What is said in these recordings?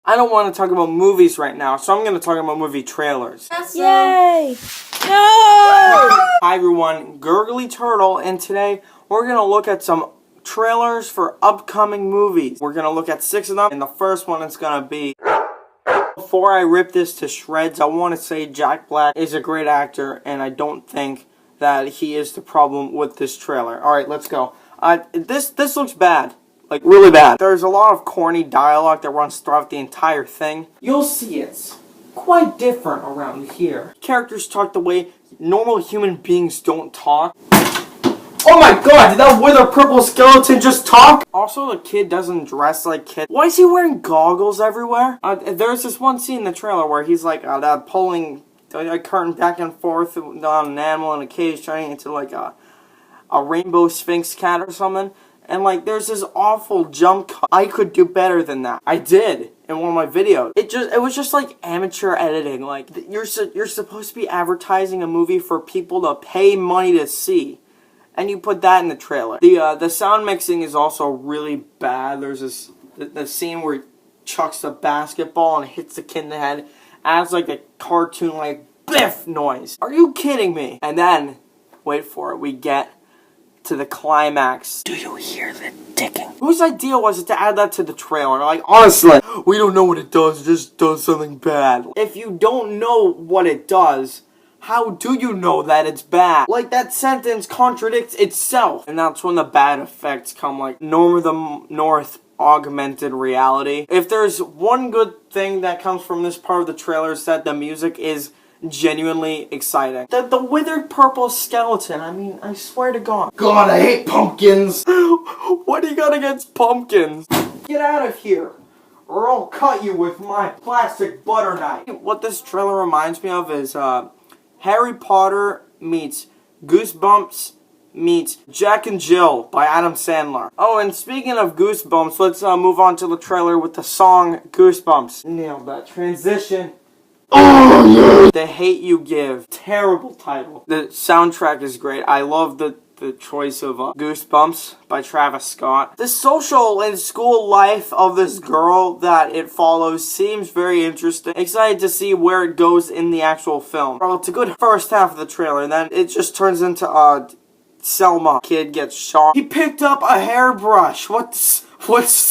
I don't want to talk about movies right now, so I'm going to talk about movie trailers. Yay! No! Hi everyone, Gurgly Turtle, and today we're going to look at some trailers for upcoming movies. We're going to look at 6 of them, and the first one is going to be... Before I rip this to shreds, I want to say Jack Black is a great actor, and I don't think that he is the problem with this trailer. Alright, let's go. This looks bad. Like, really bad. There's a lot of corny dialogue that runs throughout the entire thing. You'll see it's quite different around here. Characters talk the way normal human beings don't talk. Oh my god, did that wither purple skeleton just talk? Also, the kid doesn't dress like kid. Why is he wearing goggles everywhere? There's this one scene in the trailer where he's like pulling a curtain back and forth on an animal in a cage, turning into like a rainbow sphinx cat or something. And like, there's this awful jump cut. I could do better than that. I did in one of my videos. It was just like amateur editing. Like, you're supposed to be advertising a movie for people to pay money to see, and you put that in the trailer. The sound mixing is also really bad. There's the scene where he chucks the basketball and hits the kid in the head, adds like a cartoon like biff noise. Are you kidding me? And then, wait for it, we get to the climax. Do you hear the ticking? Whose idea was it to add that to the trailer? Like, honestly, we don't know what it does, it just does something bad. If you don't know what it does, how do you know that it's bad? Like, that sentence contradicts itself. And that's when the bad effects come, like Norm of the North augmented reality. If there's one good thing that comes from this part of the trailer, is that the music is genuinely exciting. The withered purple skeleton, I mean, I swear to God. God, I hate pumpkins! What do you got against pumpkins? Get out of here, or I'll cut you with my plastic butter knife. What this trailer reminds me of is, Harry Potter meets Goosebumps meets Jack and Jill by Adam Sandler. Oh, and speaking of Goosebumps, let's move on to the trailer with the song Goosebumps. Nailed that transition. Oh, yeah. The Hate You Give. Terrible title. The soundtrack is great. I love the choice of Goosebumps by Travis Scott. The social and school life of this girl that it follows seems very interesting. Excited to see where it goes in the actual film. Well, it's a good first half of the trailer, and then it just turns into Selma. Kid gets shot. He picked up a hairbrush. What's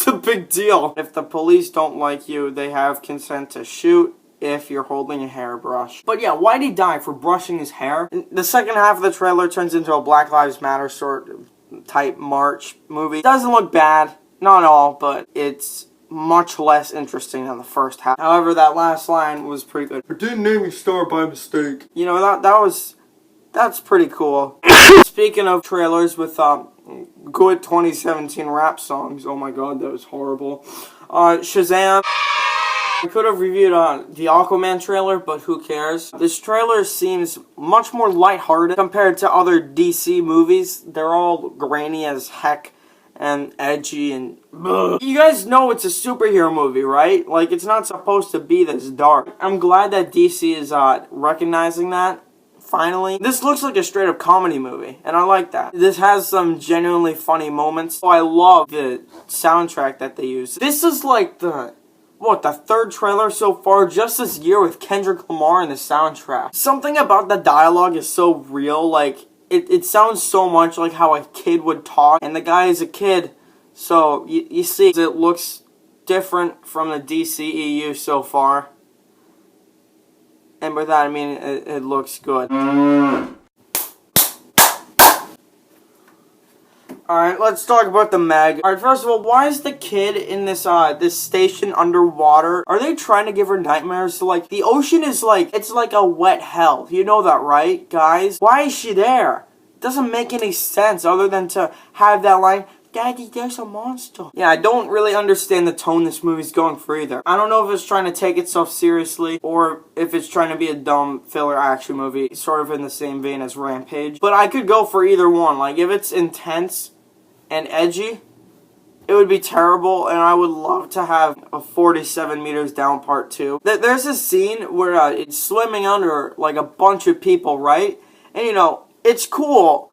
the big deal? If the police don't like you, they have consent to shoot if you're holding a hairbrush. But yeah, why'd he die? For brushing his hair? The second half of the trailer turns into a Black Lives Matter sort of type march movie. Doesn't look bad, not at all, but it's much less interesting than the first half. However, that last line was pretty good. I didn't name your star by mistake. You know, that's pretty cool. Speaking of trailers with good 2017 rap songs, oh my god, that was horrible. Shazam. I could have reviewed the Aquaman trailer, but who cares? This trailer seems much more lighthearted compared to other DC movies. They're all grainy as heck and edgy and ugh. You guys know it's a superhero movie, right? Like, it's not supposed to be this dark. I'm glad that DC is recognizing that. Finally. This looks like a straight up comedy movie, and I like that. This has some genuinely funny moments. Oh, I love the soundtrack that they use. This is like the third trailer so far just this year with Kendrick Lamar in the soundtrack. Something about the dialogue is so real, like, it sounds so much like how a kid would talk, and the guy is a kid, so you see, it looks different from the DCEU so far. And by that I mean it looks good. Alright, let's talk about the Meg. Alright, first of all, why is the kid in this this station underwater? Are they trying to give her nightmares? So, like, the ocean is like, it's like a wet hell. You know that, right, guys? Why is she there? It doesn't make any sense other than to have that line, Daddy, there's a monster. Yeah, I don't really understand the tone this movie's going for either. I don't know if it's trying to take itself seriously or if it's trying to be a dumb filler action movie, sort of in the same vein as Rampage. But I could go for either one. Like, if it's intense and edgy, it would be terrible, and I would love to have a 47 meters down part 2. There's a scene where it's swimming under, like, a bunch of people, right? And, you know, it's cool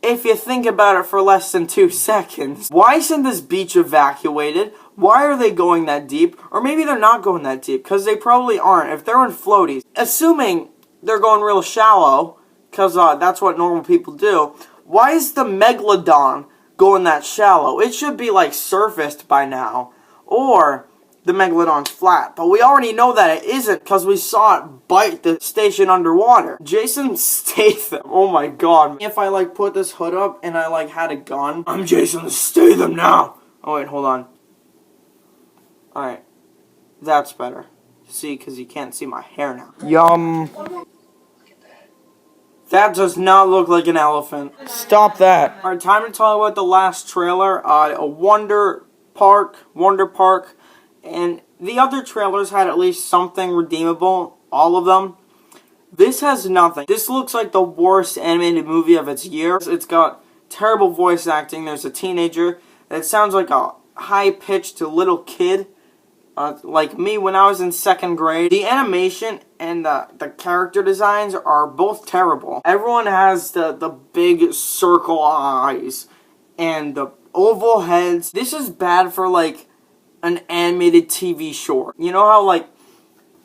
if you think about it for less than 2 seconds. Why isn't this beach evacuated? Why are they going that deep? Or maybe they're not going that deep, because they probably aren't. If they're in floaties, assuming they're going real shallow, because that's what normal people do, why is the Megalodon going that shallow? It should be, like, surfaced by now. Or the Megalodon's flat. But we already know that it isn't, because we saw it bite the station underwater. Jason Statham. Oh my god. If I, like, put this hood up and I, like, had a gun, I'm Jason Statham now. Oh, wait, hold on. Alright. That's better. See, because you can't see my hair now. Yum. That does not look like an elephant. Stop that. Alright, time to talk about the last trailer. A Wonder Park. And the other trailers had at least something redeemable. All of them. This has nothing. This looks like the worst animated movie of its year. It's got terrible voice acting. There's a teenager. It sounds like a high-pitched little kid. Like me when I was in 2nd grade. The animation and the character designs are both terrible. Everyone has the big circle eyes and the oval heads. This is bad for, like, an animated TV short. You know how, like,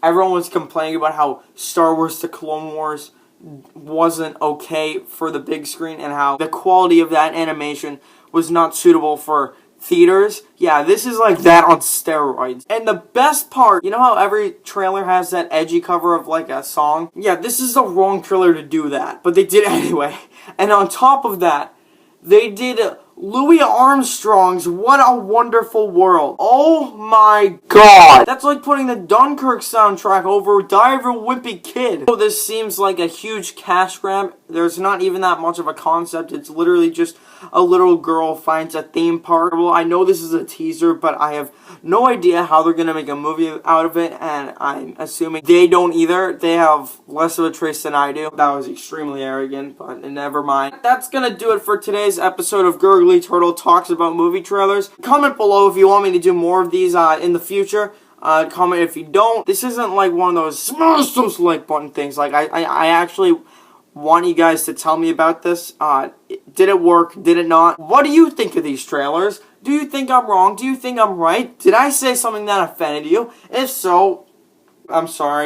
everyone was complaining about how Star Wars The Clone Wars wasn't okay for the big screen and how the quality of that animation was not suitable for theaters? Yeah, this is like that on steroids. And the best part, you know how every trailer has that edgy cover of like a song? Yeah, this is the wrong trailer to do that, but they did it anyway. And on top of that, they did Louis Armstrong's What a Wonderful World. Oh my god. That's like putting the Dunkirk soundtrack over Die of a Wimpy Kid. Oh, this seems like a huge cash grab. There's not even that much of a concept. It's literally just a little girl finds a theme park. Well, I know this is a teaser, but I have no idea how they're going to make a movie out of it, and I'm assuming they don't either. They have less of a trace than I do. That was extremely arrogant, but never mind. That's going to do it for today's episode of Gurgly Turtle Talks About Movie Trailers. Comment below if you want me to do more of these in the future. Comment if you don't. This isn't like one of those smash those like button things. Like, I actually want you guys to tell me about this. Did it work? Did it not? What do you think of these trailers? Do you think I'm wrong? Do you think I'm right? Did I say something that offended you? If so, I'm sorry.